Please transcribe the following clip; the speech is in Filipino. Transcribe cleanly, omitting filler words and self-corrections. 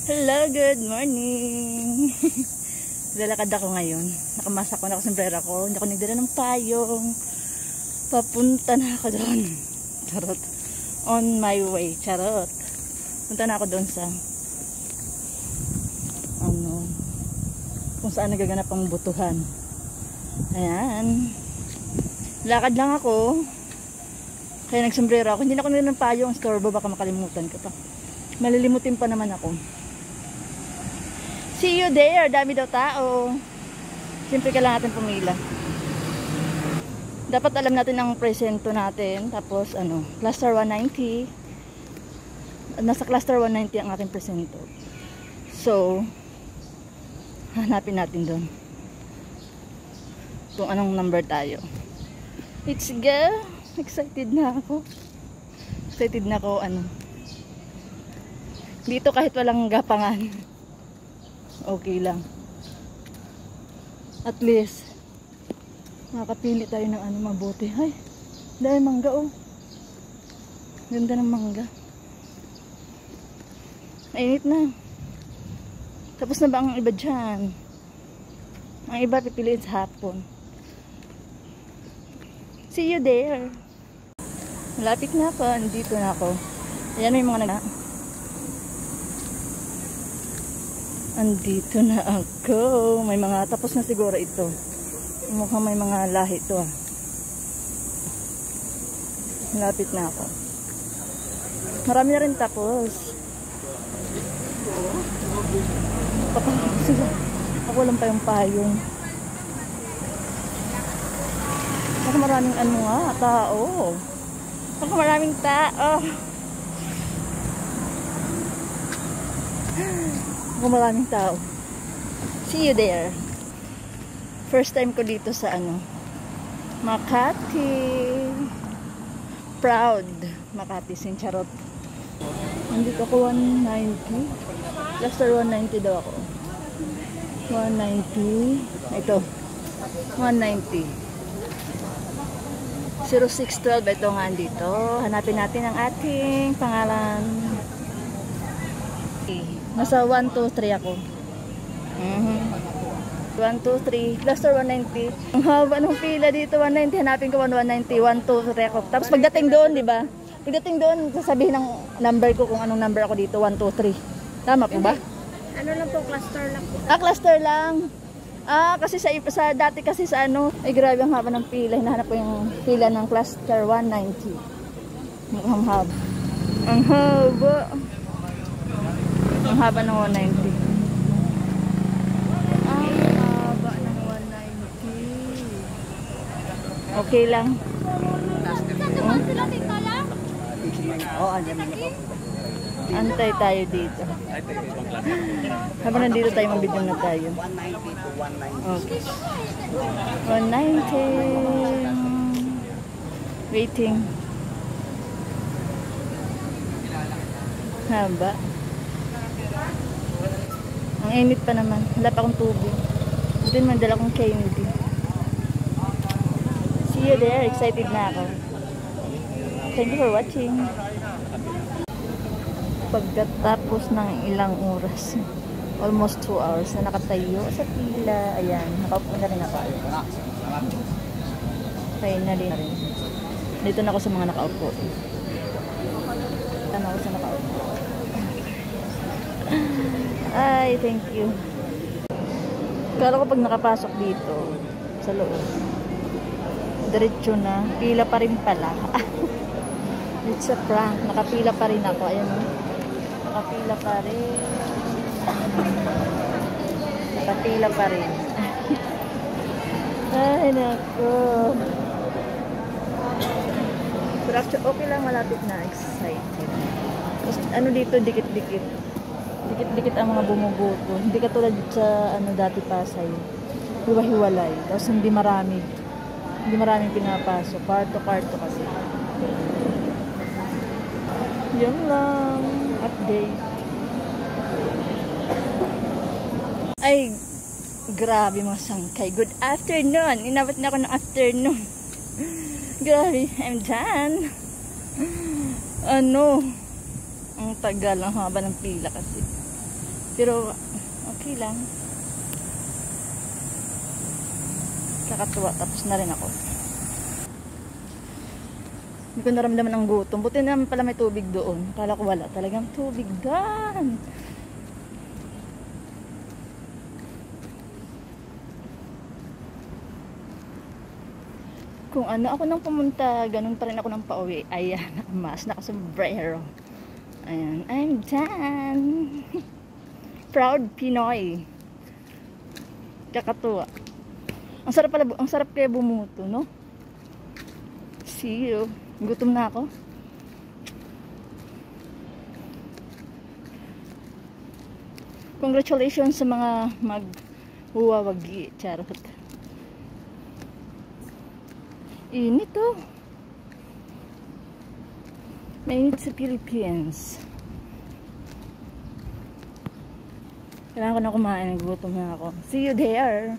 Hello, good morning. Lalakad ako ngayon. Nakamasak ko na ako sa sombrero ko. Hindi ako nagdala ng payong. Papunta na ako doon. Charot. On my way. Charot. Punta na ako doon sa kung saan nagaganap ang butuhan. Ayan. Lakad lang ako. Kaya nagsombrero ako. Hindi na ako nagdala ng payong. Storbo, baka makalimutan ko pa. Malilimutin pa naman ako. See you there. Dami daw tao. Siyempre kailangan natin pumila. Dapat alam natin ang presento natin. Tapos cluster 190. Nasa cluster 190 ang ating presento. So, hanapin natin doon kung anong number tayo. Let's go. Excited na ako. Excited na ako dito kahit walang gapangan. Okay lang. At least makakapili tayo ng mabuti. Ay, dahil mangga oh. Ganda ng mangga. Mainit na. Tapos na ba ang iba dyan? Ang iba pipiliin sa hapon. See you there. Malapit na ako. Andito na ako. Ayan, may mga andito na ako. May mga, tapos na siguro ito. Mukhang may mga lahi ito ah. Malapit na ako. Marami na rin tapos. Papakita sila. Ako lang pa yung payong. Baka maraming tao. Baka maraming tao. Baka maraming tao. See you there. First time ko dito sa Makati. Proud. Makati, Sincharot. Nandito ako 190. Cluster 190 daw ako. 190. Ito. 190. 0612. Ito nga dito. Hanapin natin ang ating pangalan. Nasa 1, 2, 3 ako. 1, 2, 3. Cluster 190. Ang haba ng pila dito. 190. Hanapin ko 190. 1, 2, 3 ako. Tapos pagdating doon, di ba? Pagdating doon, sasabihin ng number ko kung anong number ako dito. 1, 2, 3. Tama po ba? Ano lang po, cluster lang po. Cluster lang. Kasi sa dati kasi sa ay grabe ang haba ng pila. Hinahanap ko yung pila ng cluster 190. Mukhang haba. Ang haba. Ang haba ng 190. Ang haba ng 190. Okay lang. Antay tayo dito. Habang nandito tayo, mabidyo na tayo. 190 to 190. Okay. 190. Waiting. Haba. Ang init pa naman. Wala pa akong tubig. Ito yung mandala kong candy. See you there. Excited na ako. Thank you for watching. Pagkatapos ng ilang oras, almost 2 hours na nakatayo sa pila. Ayan. Nakaupo na rin ako. Finally na rin. Dito na ako sa mga nakaupo. Tama ako sa nakaupo. Ay, thank you. Kala ko pag nakapasok dito sa loob, diretso na. Pila pa rin pala. It's a prank. Nakapila pa rin ako. Ayan o. Nakapila pa rin. Nakapila pa rin. Ay, nako. Pero actually, okay lang. Malapit na. Excited. Dito, dikit-dikit. Dikit-dikit ang mga bumubuto. Hindi katulad sa dati Pasay. Hiwa-hiwalay. Tapos hindi maraming pinapasok. Parto-parto kasi. Yan lang. Update. Ay, grabe mga sangkay. Good afternoon. Inabot na ako ng afternoon. Grabe. I'm done. Ang tagal, ang haba ng pila kasi. Pero, okay lang. Kakatuwa. Tapos na rin ako. Hindi ko naramdaman ang gutom. Buti naman pala may tubig doon. Kala ko wala. Talagang tubig doon. Kung ano ako nang pumunta, ganun pa rin ako nang pauwi. Ayan, mas nakasombrero. Ayan, I'm done. Proud Pinoy. Kakatuwa. Ang sarap kaya bumuto, no? See you. Gutom na ako. Congratulations sa mga mag-huwawagi. Charot. Init oh. Mainit sa Philippines. Kailangan ko na kumain. Gutom na ako. See you there.